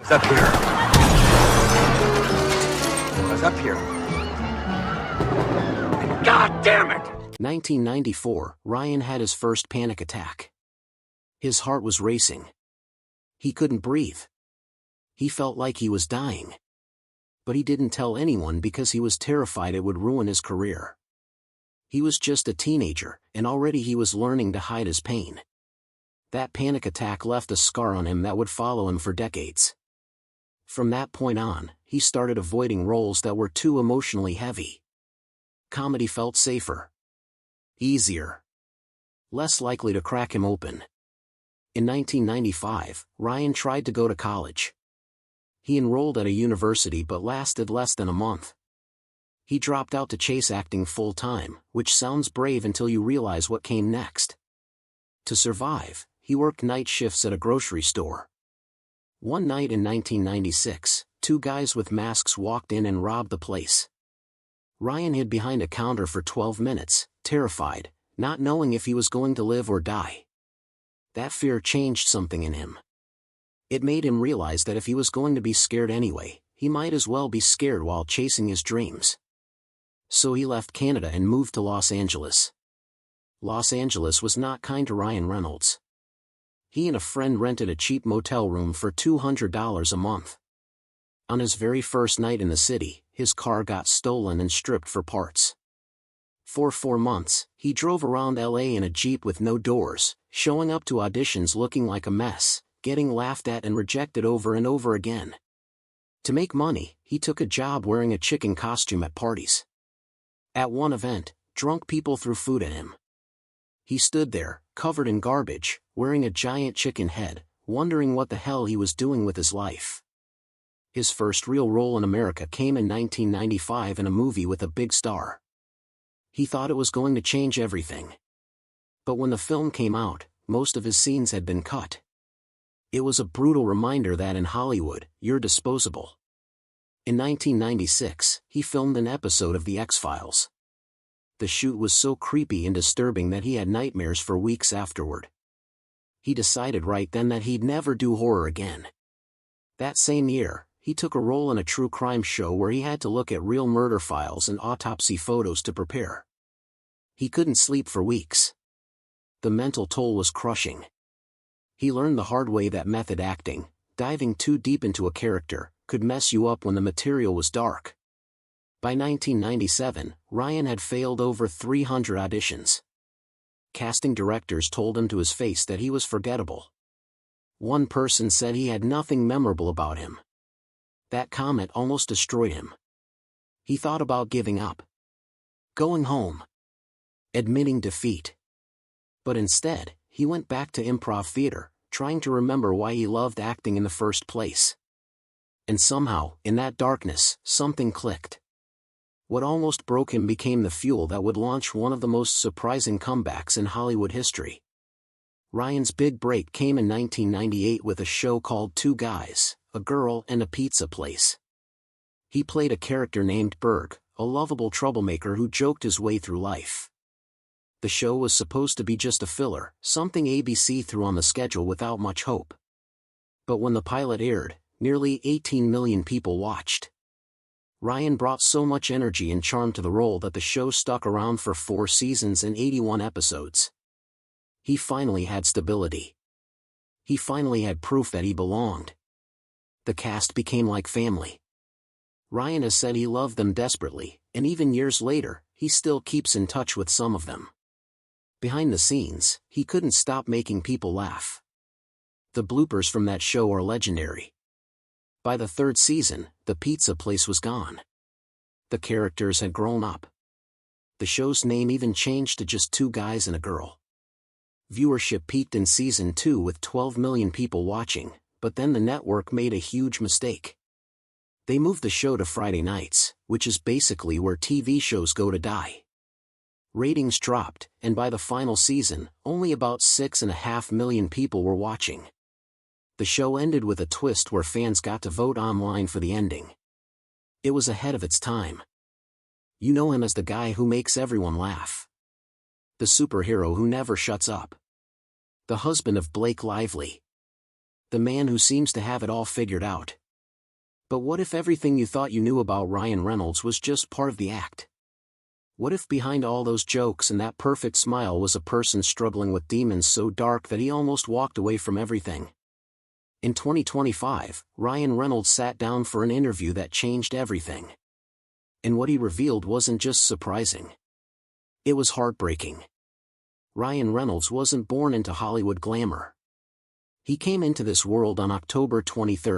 What's up here? What's up here? God damn it! 1994, Ryan had his first panic attack. His heart was racing. He couldn't breathe. He felt like he was dying. But he didn't tell anyone because he was terrified it would ruin his career. He was just a teenager, and already he was learning to hide his pain. That panic attack left a scar on him that would follow him for decades. From that point on, he started avoiding roles that were too emotionally heavy. Comedy felt safer. Easier. Less likely to crack him open. In 1995, Ryan tried to go to college. He enrolled at a university but lasted less than a month. He dropped out to chase acting full-time, which sounds brave until you realize what came next. To survive, he worked night shifts at a grocery store. One night in 1996, two guys with masks walked in and robbed the place. Ryan hid behind a counter for 12 minutes, terrified, not knowing if he was going to live or die. That fear changed something in him. It made him realize that if he was going to be scared anyway, he might as well be scared while chasing his dreams. So he left Canada and moved to Los Angeles. Los Angeles was not kind to Ryan Reynolds. He and a friend rented a cheap motel room for $200 a month. On his very first night in the city, his car got stolen and stripped for parts. For 4 months, he drove around LA in a Jeep with no doors, showing up to auditions looking like a mess, getting laughed at and rejected over and over again. To make money, he took a job wearing a chicken costume at parties. At one event, drunk people threw food at him. He stood there, covered in garbage, wearing a giant chicken head, wondering what the hell he was doing with his life. His first real role in America came in 1995 in a movie with a big star. He thought it was going to change everything. But when the film came out, most of his scenes had been cut. It was a brutal reminder that in Hollywood, you're disposable. In 1996, he filmed an episode of The X-Files. The shoot was so creepy and disturbing that he had nightmares for weeks afterward. He decided right then that he'd never do horror again. That same year, he took a role in a true crime show where he had to look at real murder files and autopsy photos to prepare. He couldn't sleep for weeks. The mental toll was crushing. He learned the hard way that method acting, diving too deep into a character, could mess you up when the material was dark. By 1997, Ryan had failed over 300 auditions. Casting directors told him to his face that he was forgettable. One person said he had nothing memorable about him. That comment almost destroyed him. He thought about giving up. Going home. Admitting defeat. But instead, he went back to improv theater, trying to remember why he loved acting in the first place. And somehow, in that darkness, something clicked. What almost broke him became the fuel that would launch one of the most surprising comebacks in Hollywood history. Ryan's big break came in 1998 with a show called Two Guys, a Girl and a Pizza Place. He played a character named Berg, a lovable troublemaker who joked his way through life. The show was supposed to be just a filler, something ABC threw on the schedule without much hope. But when the pilot aired, nearly 18 million people watched. Ryan brought so much energy and charm to the role that the show stuck around for 4 seasons and 81 episodes. He finally had stability. He finally had proof that he belonged. The cast became like family. Ryan has said he loved them desperately, and even years later, he still keeps in touch with some of them. Behind the scenes, he couldn't stop making people laugh. The bloopers from that show are legendary. By the 3rd season, the pizza place was gone. The characters had grown up. The show's name even changed to just Two Guys and a Girl. Viewership peaked in season 2 with 12 million people watching, but then the network made a huge mistake. They moved the show to Friday nights, which is basically where TV shows go to die. Ratings dropped, and by the final season, only about 6.5 million people were watching. The show ended with a twist where fans got to vote online for the ending. It was ahead of its time. You know him as the guy who makes everyone laugh. The superhero who never shuts up. The husband of Blake Lively. The man who seems to have it all figured out. But what if everything you thought you knew about Ryan Reynolds was just part of the act? What if behind all those jokes and that perfect smile was a person struggling with demons so dark that he almost walked away from everything? In 2025, Ryan Reynolds sat down for an interview that changed everything. And what he revealed wasn't just surprising. It was heartbreaking. Ryan Reynolds wasn't born into Hollywood glamour. He came into this world on October 23,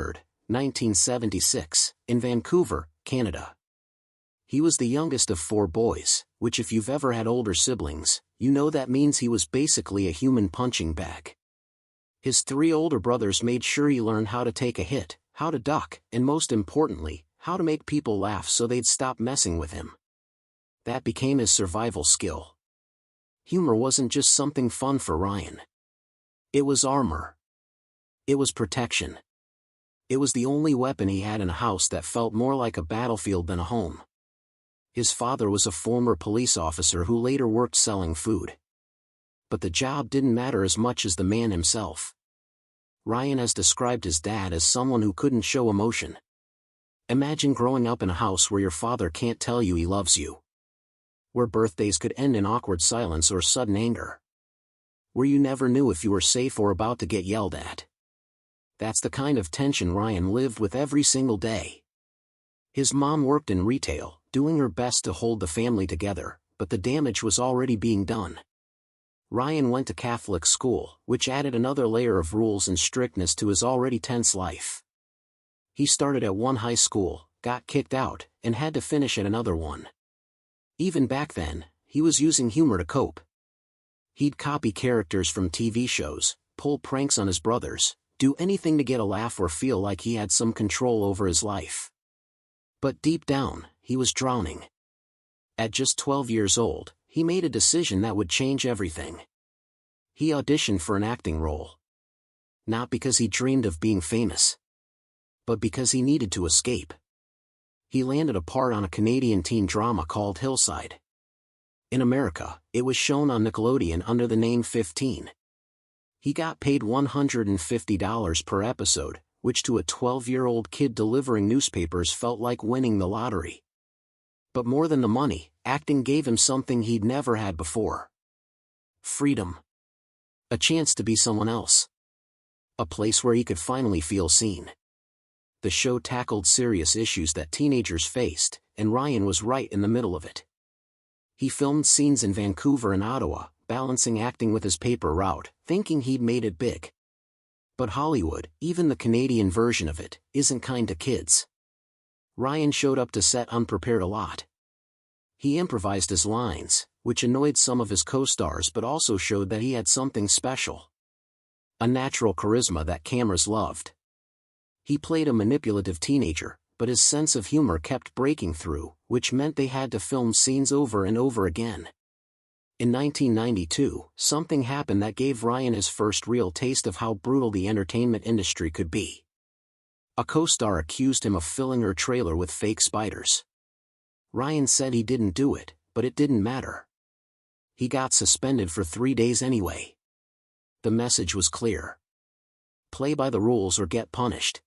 1976, in Vancouver, Canada. He was the youngest of 4 boys, which if you've ever had older siblings, you know that means he was basically a human punching bag. His 3 older brothers made sure he learned how to take a hit, how to duck, and most importantly, how to make people laugh so they'd stop messing with him. That became his survival skill. Humor wasn't just something fun for Ryan. It was armor. It was protection. It was the only weapon he had in a house that felt more like a battlefield than a home. His father was a former police officer who later worked selling food. But the job didn't matter as much as the man himself. Ryan has described his dad as someone who couldn't show emotion. Imagine growing up in a house where your father can't tell you he loves you. Where birthdays could end in awkward silence or sudden anger. Where you never knew if you were safe or about to get yelled at. That's the kind of tension Ryan lived with every single day. His mom worked in retail, doing her best to hold the family together, but the damage was already being done. Ryan went to Catholic school, which added another layer of rules and strictness to his already tense life. He started at one high school, got kicked out, and had to finish at another one. Even back then, he was using humor to cope. He'd copy characters from TV shows, pull pranks on his brothers, do anything to get a laugh or feel like he had some control over his life. But deep down, he was drowning. At just 12 years old, he made a decision that would change everything. He auditioned for an acting role. Not because he dreamed of being famous, but because he needed to escape. He landed a part on a Canadian teen drama called Hillside. In America, it was shown on Nickelodeon under the name 15. He got paid $150 per episode, which to a 12-year-old kid delivering newspapers felt like winning the lottery. But more than the money, acting gave him something he'd never had before. Freedom. A chance to be someone else. A place where he could finally feel seen. The show tackled serious issues that teenagers faced, and Ryan was right in the middle of it. He filmed scenes in Vancouver and Ottawa, balancing acting with his paper route, thinking he'd made it big. But Hollywood, even the Canadian version of it, isn't kind to kids. Ryan showed up to set unprepared a lot. He improvised his lines, which annoyed some of his co-stars but also showed that he had something special. A natural charisma that cameras loved. He played a manipulative teenager, but his sense of humor kept breaking through, which meant they had to film scenes over and over again. In 1992, something happened that gave Ryan his first real taste of how brutal the entertainment industry could be. A co-star accused him of filling her trailer with fake spiders. Ryan said he didn't do it, but it didn't matter. He got suspended for 3 days anyway. The message was clear. Play by the rules or get punished.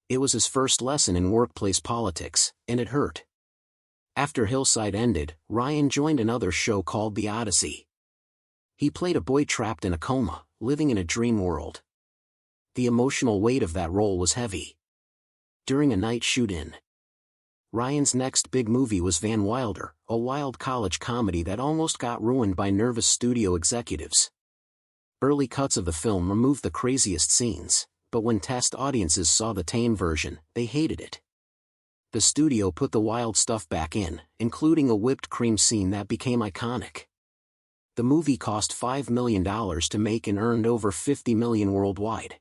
It was his first lesson in workplace politics, and it hurt. After Hillside ended, Ryan joined another show called The Odyssey. He played a boy trapped in a coma, living in a dream world. The emotional weight of that role was heavy. During a night shoot-in, Ryan's next big movie was Van Wilder, a wild college comedy that almost got ruined by nervous studio executives. Early cuts of the film removed the craziest scenes, but when test audiences saw the tame version, they hated it. The studio put the wild stuff back in, including a whipped cream scene that became iconic. The movie cost $5 million to make and earned over $50 million worldwide.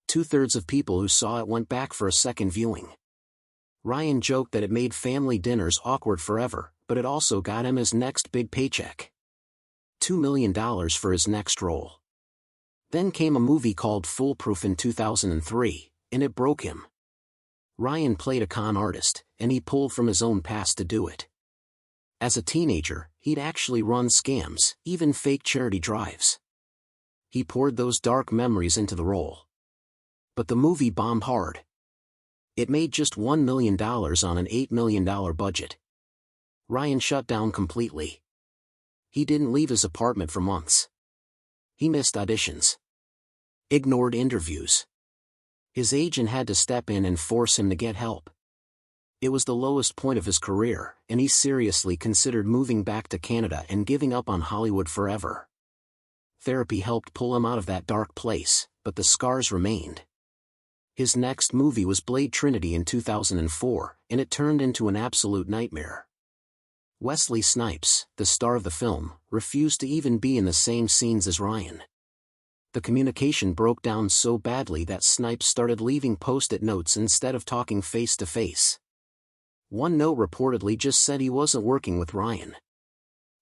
2/3 of people who saw it went back for a second viewing. Ryan joked that it made family dinners awkward forever, but it also got him his next big paycheck. $2 million for his next role. Then came a movie called Foolproof in 2003, and it broke him. Ryan played a con artist, and he pulled from his own past to do it. As a teenager, he'd actually run scams, even fake charity drives. He poured those dark memories into the role. But the movie bombed hard. It made just $1 million on an $8 million budget. Ryan shut down completely. He didn't leave his apartment for months. He missed auditions. Ignored interviews. His agent had to step in and force him to get help. It was the lowest point of his career, and he seriously considered moving back to Canada and giving up on Hollywood forever. Therapy helped pull him out of that dark place, but the scars remained. His next movie was Blade Trinity in 2004, and it turned into an absolute nightmare. Wesley Snipes, the star of the film, refused to even be in the same scenes as Ryan. The communication broke down so badly that Snipes started leaving post-it notes instead of talking face-to-face. One note reportedly just said he wasn't working with Ryan.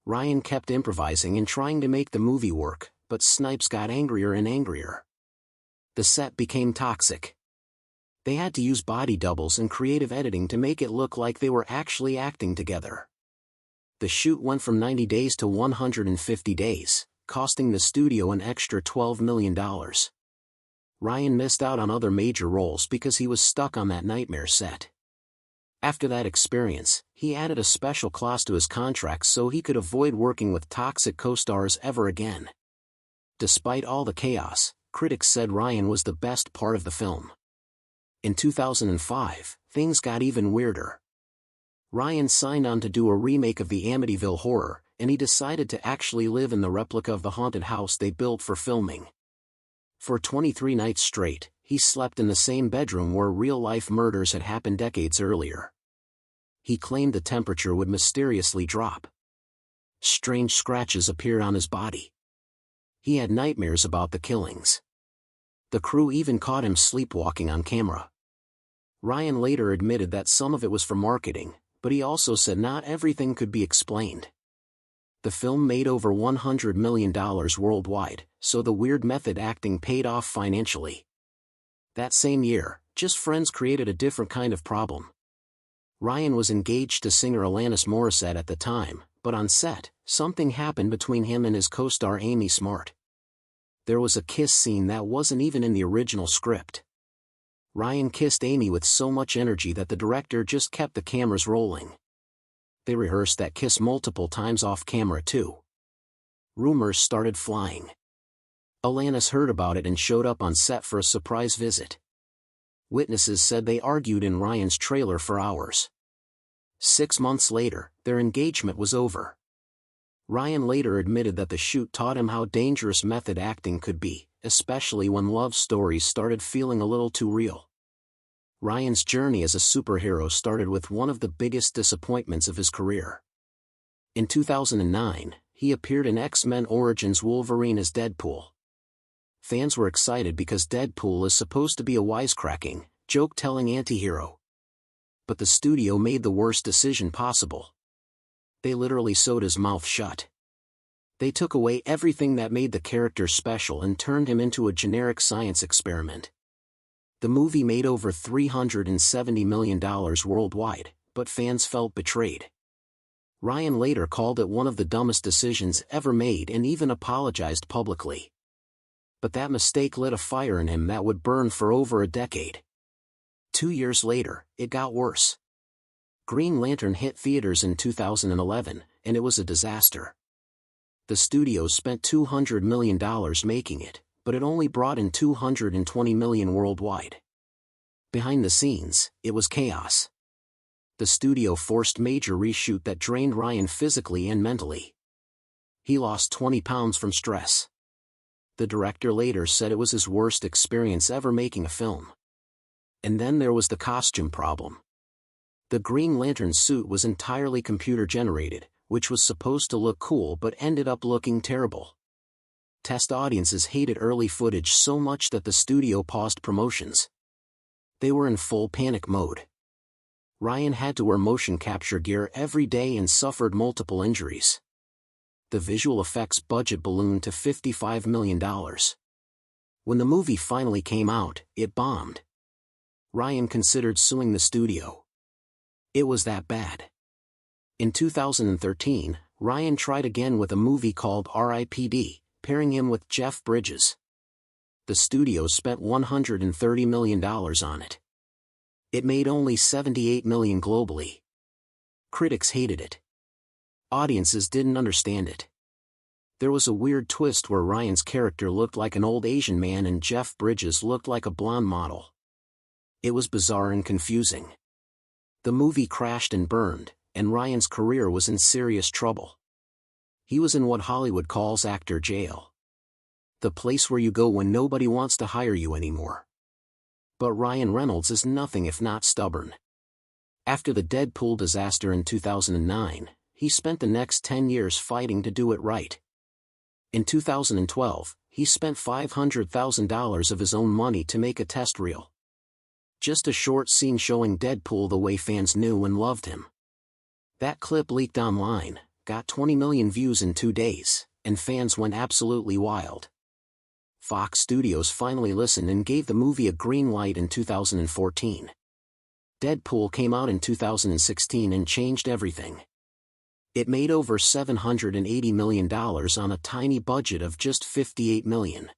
Ryan kept improvising and trying to make the movie work, but Snipes got angrier and angrier. The set became toxic. They had to use body doubles and creative editing to make it look like they were actually acting together. The shoot went from 90 days to 150 days, costing the studio an extra $12 million. Ryan missed out on other major roles because he was stuck on that nightmare set. After that experience, he added a special clause to his contract so he could avoid working with toxic co-stars ever again. Despite all the chaos, critics said Ryan was the best part of the film. In 2005, things got even weirder. Ryan signed on to do a remake of the Amityville Horror, and he decided to actually live in the replica of the haunted house they built for filming. For 23 nights straight, he slept in the same bedroom where real-life murders had happened decades earlier. He claimed the temperature would mysteriously drop. Strange scratches appeared on his body. He had nightmares about the killings. The crew even caught him sleepwalking on camera. Ryan later admitted that some of it was for marketing, but he also said not everything could be explained. The film made over $100 million worldwide, so the weird method acting paid off financially. That same year, Just Friends created a different kind of problem. Ryan was engaged to singer Alanis Morissette at the time, but on set, something happened between him and his co-star Amy Smart. There was a kiss scene that wasn't even in the original script. Ryan kissed Amy with so much energy that the director just kept the cameras rolling. They rehearsed that kiss multiple times off camera too. Rumors started flying. Alanis heard about it and showed up on set for a surprise visit. Witnesses said they argued in Ryan's trailer for hours. 6 months later, their engagement was over. Ryan later admitted that the shoot taught him how dangerous method acting could be, especially when love stories started feeling a little too real. Ryan's journey as a superhero started with one of the biggest disappointments of his career. In 2009, he appeared in X-Men Origins Wolverine as Deadpool. Fans were excited because Deadpool is supposed to be a wisecracking, joke-telling anti-hero. But the studio made the worst decision possible. They literally sewed his mouth shut. They took away everything that made the character special and turned him into a generic science experiment. The movie made over $370 million worldwide, but fans felt betrayed. Ryan later called it one of the dumbest decisions ever made and even apologized publicly. But that mistake lit a fire in him that would burn for over a decade. 2 years later, it got worse. Green Lantern hit theaters in 2011, and it was a disaster. The studio spent $200 million making it, but it only brought in $220 million worldwide. Behind the scenes, it was chaos. The studio forced major reshoot that drained Ryan physically and mentally. He lost 20 pounds from stress. The director later said it was his worst experience ever making a film. And then there was the costume problem. The Green Lantern suit was entirely computer-generated, which was supposed to look cool but ended up looking terrible. Test audiences hated early footage so much that the studio paused promotions. They were in full panic mode. Ryan had to wear motion capture gear every day and suffered multiple injuries. The visual effects budget ballooned to $55 million. When the movie finally came out, it bombed. Ryan considered suing the studio. It was that bad. In 2013, Ryan tried again with a movie called R.I.P.D., pairing him with Jeff Bridges. The the studios spent $130 million on it. It made only $78 million globally. Critics hated it. Audiences didn't understand it. There was a weird twist where Ryan's character looked like an old Asian man and Jeff Bridges looked like a blonde model. It was bizarre and confusing. The movie crashed and burned, and Ryan's career was in serious trouble. He was in what Hollywood calls actor jail. The place where you go when nobody wants to hire you anymore. But Ryan Reynolds is nothing if not stubborn. After the Deadpool disaster in 2009, he spent the next 10 years fighting to do it right. In 2012, he spent $500,000 of his own money to make a test reel. Just a short scene showing Deadpool the way fans knew and loved him. That clip leaked online, got 20 million views in 2 days, and fans went absolutely wild. Fox Studios finally listened and gave the movie a green light in 2014. Deadpool came out in 2016 and changed everything. It made over $780 million on a tiny budget of just $58 million.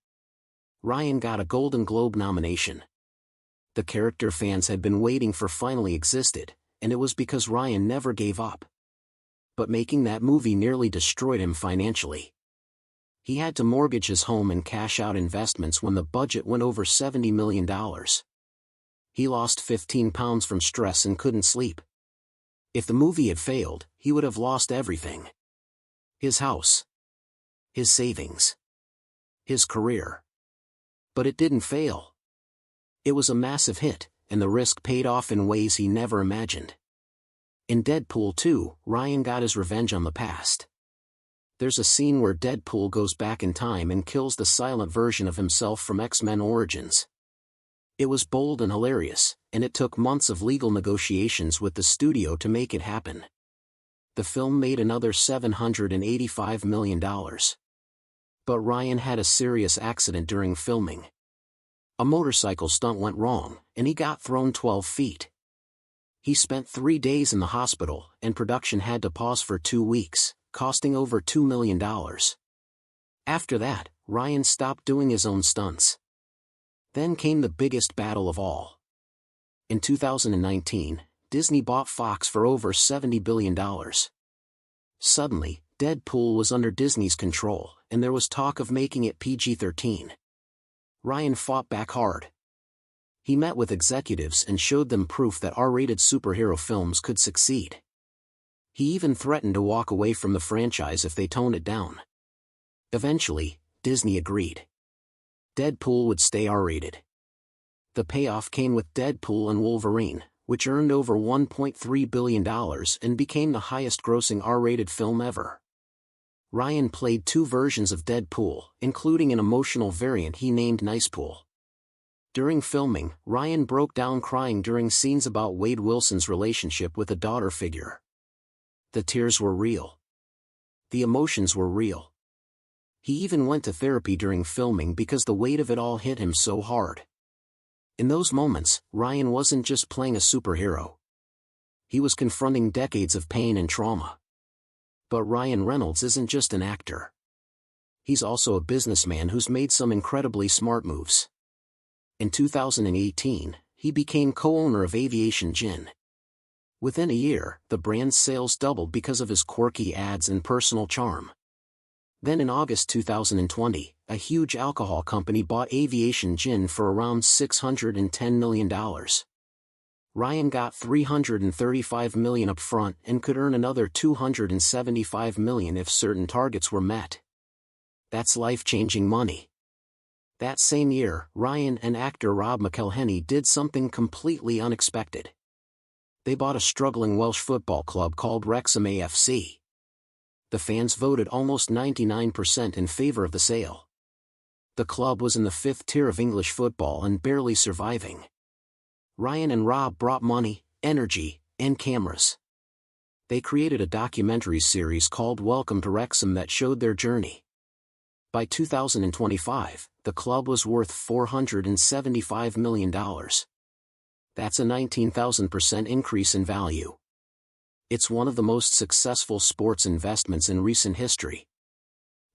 Ryan got a Golden Globe nomination. The character fans had been waiting for finally existed, and it was because Ryan never gave up. But making that movie nearly destroyed him financially. He had to mortgage his home and cash out investments when the budget went over $70 million. He lost 15 pounds from stress and couldn't sleep. If the movie had failed, he would have lost everything. His house. His savings. His career. But it didn't fail. It was a massive hit, and the risk paid off in ways he never imagined. In Deadpool 2, Ryan got his revenge on the past. There's a scene where Deadpool goes back in time and kills the silent version of himself from X-Men Origins. It was bold and hilarious, and it took months of legal negotiations with the studio to make it happen. The film made another $785 million. But Ryan had a serious accident during filming. A motorcycle stunt went wrong, and he got thrown 12 feet. He spent 3 days in the hospital, and production had to pause for 2 weeks, costing over $2 million. After that, Ryan stopped doing his own stunts. Then came the biggest battle of all. In 2019, Disney bought Fox for over $70 billion. Suddenly, Deadpool was under Disney's control, and there was talk of making it PG-13. Ryan fought back hard. He met with executives and showed them proof that R-rated superhero films could succeed. He even threatened to walk away from the franchise if they toned it down. Eventually, Disney agreed. Deadpool would stay R-rated. The payoff came with Deadpool and Wolverine, which earned over $1.3 billion and became the highest-grossing R-rated film ever. Ryan played 2 versions of Deadpool, including an emotional variant he named Nicepool. During filming, Ryan broke down crying during scenes about Wade Wilson's relationship with a daughter figure. The tears were real. The emotions were real. He even went to therapy during filming because the weight of it all hit him so hard. In those moments, Ryan wasn't just playing a superhero. He was confronting decades of pain and trauma. But Ryan Reynolds isn't just an actor. He's also a businessman who's made some incredibly smart moves. In 2018, he became co-owner of Aviation Gin. Within a year, the brand's sales doubled because of his quirky ads and personal charm. Then in August 2020, a huge alcohol company bought Aviation Gin for around $610 million. Ryan got $335 million up front and could earn another $275 million if certain targets were met. That's life-changing money. That same year, Ryan and actor Rob McElhenney did something completely unexpected. They bought a struggling Welsh football club called Wrexham AFC. The fans voted almost 99% in favor of the sale. The club was in the 5th tier of English football and barely surviving. Ryan and Rob brought money, energy, and cameras. They created a documentary series called Welcome to Wrexham that showed their journey. By 2025, the club was worth $475 million. That's a 19,000% increase in value. It's one of the most successful sports investments in recent history.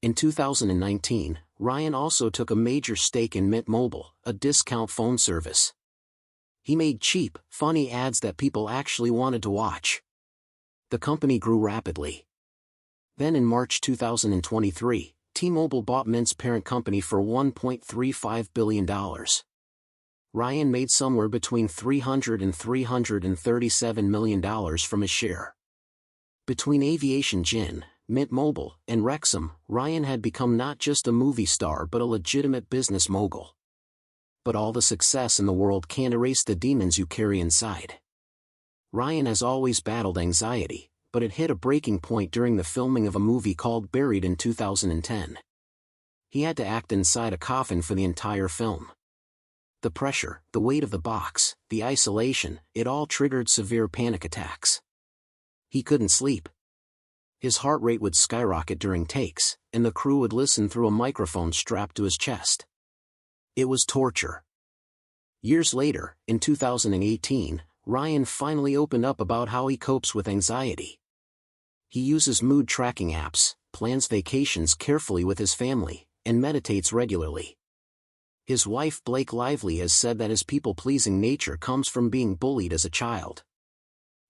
In 2019, Ryan also took a major stake in Mint Mobile, a discount phone service. He made cheap, funny ads that people actually wanted to watch. The company grew rapidly. Then in March 2023, T-Mobile bought Mint's parent company for $1.35 billion. Ryan made somewhere between $300 and $337 million from his share. Between Aviation Gin, Mint Mobile, and Wrexham, Ryan had become not just a movie star but a legitimate business mogul. But all the success in the world can't erase the demons you carry inside. Ryan has always battled anxiety, but it hit a breaking point during the filming of a movie called Buried in 2010. He had to act inside a coffin for the entire film. The pressure, the weight of the box, the isolation, it all triggered severe panic attacks. He couldn't sleep. His heart rate would skyrocket during takes, and the crew would listen through a microphone strapped to his chest. It was torture. Years later, in 2018, Ryan finally opened up about how he copes with anxiety. He uses mood tracking apps, plans vacations carefully with his family, and meditates regularly. His wife Blake Lively has said that his people-pleasing nature comes from being bullied as a child.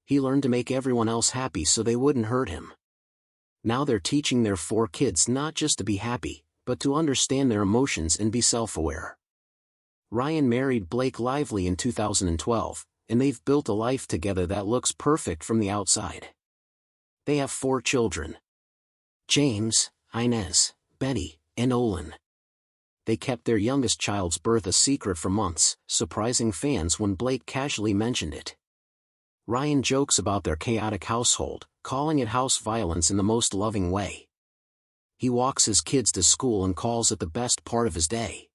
He learned to make everyone else happy so they wouldn't hurt him. Now they're teaching their 4 kids not just to be happy, but to understand their emotions and be self-aware. Ryan married Blake Lively in 2012, and they've built a life together that looks perfect from the outside. They have 4 children: James, Inez, Betty, and Olin. They kept their youngest child's birth a secret for months, surprising fans when Blake casually mentioned it. Ryan jokes about their chaotic household, calling it house violence in the most loving way. He walks his kids to school and calls it the best part of his day.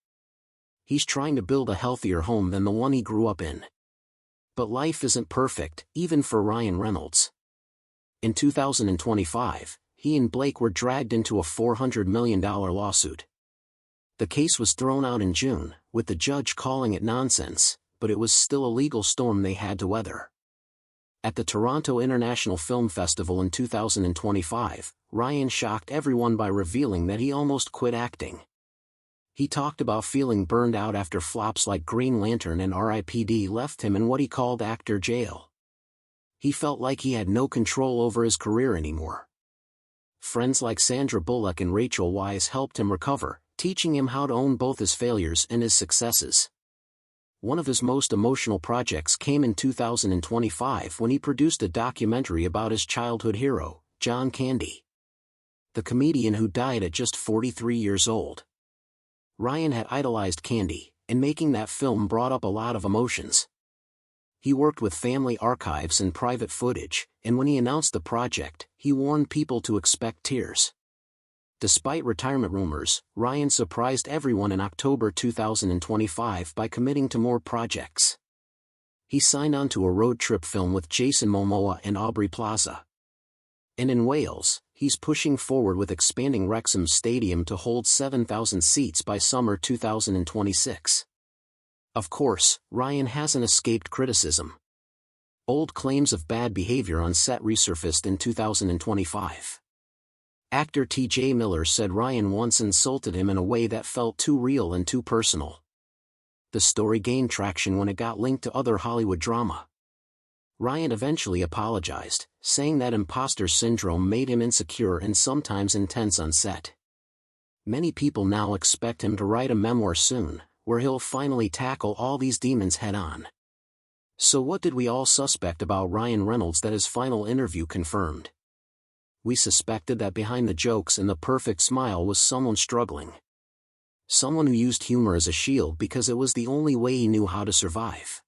He's trying to build a healthier home than the one he grew up in. But life isn't perfect, even for Ryan Reynolds. In 2025, he and Blake were dragged into a $400 million lawsuit. The case was thrown out in June, with the judge calling it nonsense, but it was still a legal storm they had to weather. At the Toronto International Film Festival in 2025, Ryan shocked everyone by revealing that he almost quit acting. He talked about feeling burned out after flops like Green Lantern and R.I.P.D. left him in what he called actor jail. He felt like he had no control over his career anymore. Friends like Sandra Bullock and Rachel Weisz helped him recover, teaching him how to own both his failures and his successes. One of his most emotional projects came in 2025 when he produced a documentary about his childhood hero, John Candy, the comedian who died at just 43 years old. Ryan had idolized Candy, and making that film brought up a lot of emotions. He worked with family archives and private footage, and when he announced the project, he warned people to expect tears. Despite retirement rumors, Ryan surprised everyone in October 2025 by committing to more projects. He signed on to a road trip film with Jason Momoa and Aubrey Plaza. And in Wales, he's pushing forward with expanding Wrexham Stadium to hold 7,000 seats by summer 2026. Of course, Ryan hasn't escaped criticism. Old claims of bad behavior on set resurfaced in 2025. Actor T.J. Miller said Ryan once insulted him in a way that felt too real and too personal. The story gained traction when it got linked to other Hollywood drama. Ryan eventually apologized, saying that imposter syndrome made him insecure and sometimes intense on set. Many people now expect him to write a memoir soon, where he'll finally tackle all these demons head-on. So what did we all suspect about Ryan Reynolds that his final interview confirmed? We suspected that behind the jokes and the perfect smile was someone struggling. Someone who used humor as a shield because it was the only way he knew how to survive.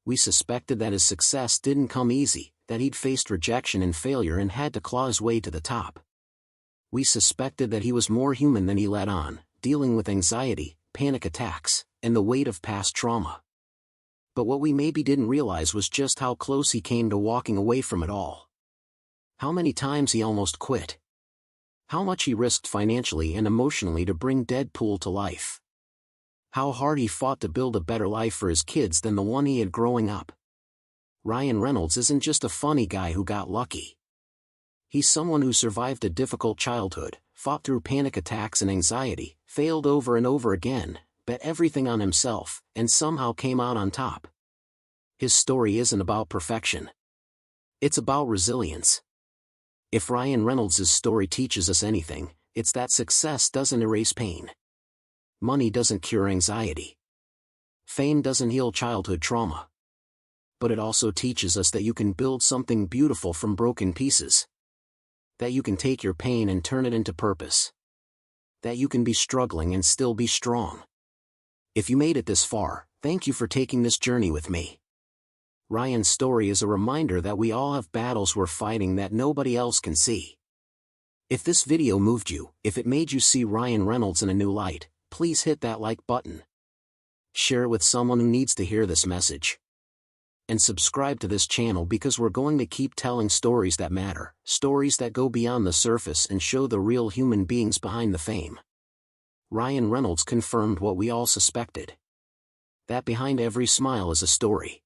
We suspected that his success didn't come easy, that he'd faced rejection and failure and had to claw his way to the top. We suspected that he was more human than he let on, dealing with anxiety, panic attacks, and the weight of past trauma. But what we maybe didn't realize was just how close he came to walking away from it all. How many times he almost quit. How much he risked financially and emotionally to bring Deadpool to life. How hard he fought to build a better life for his kids than the one he had growing up. Ryan Reynolds isn't just a funny guy who got lucky. He's someone who survived a difficult childhood, fought through panic attacks and anxiety, failed over and over again, bet everything on himself, and somehow came out on top. His story isn't about perfection. It's about resilience. If Ryan Reynolds' story teaches us anything, it's that success doesn't erase pain. Money doesn't cure anxiety. Fame doesn't heal childhood trauma. But it also teaches us that you can build something beautiful from broken pieces. That you can take your pain and turn it into purpose. That you can be struggling and still be strong. If you made it this far, thank you for taking this journey with me. Ryan's story is a reminder that we all have battles we're fighting that nobody else can see. If this video moved you, if it made you see Ryan Reynolds in a new light, please hit that like button. Share it with someone who needs to hear this message. And subscribe to this channel because we're going to keep telling stories that matter, stories that go beyond the surface and show the real human beings behind the fame. Ryan Reynolds confirmed what we all suspected. That behind every smile is a story.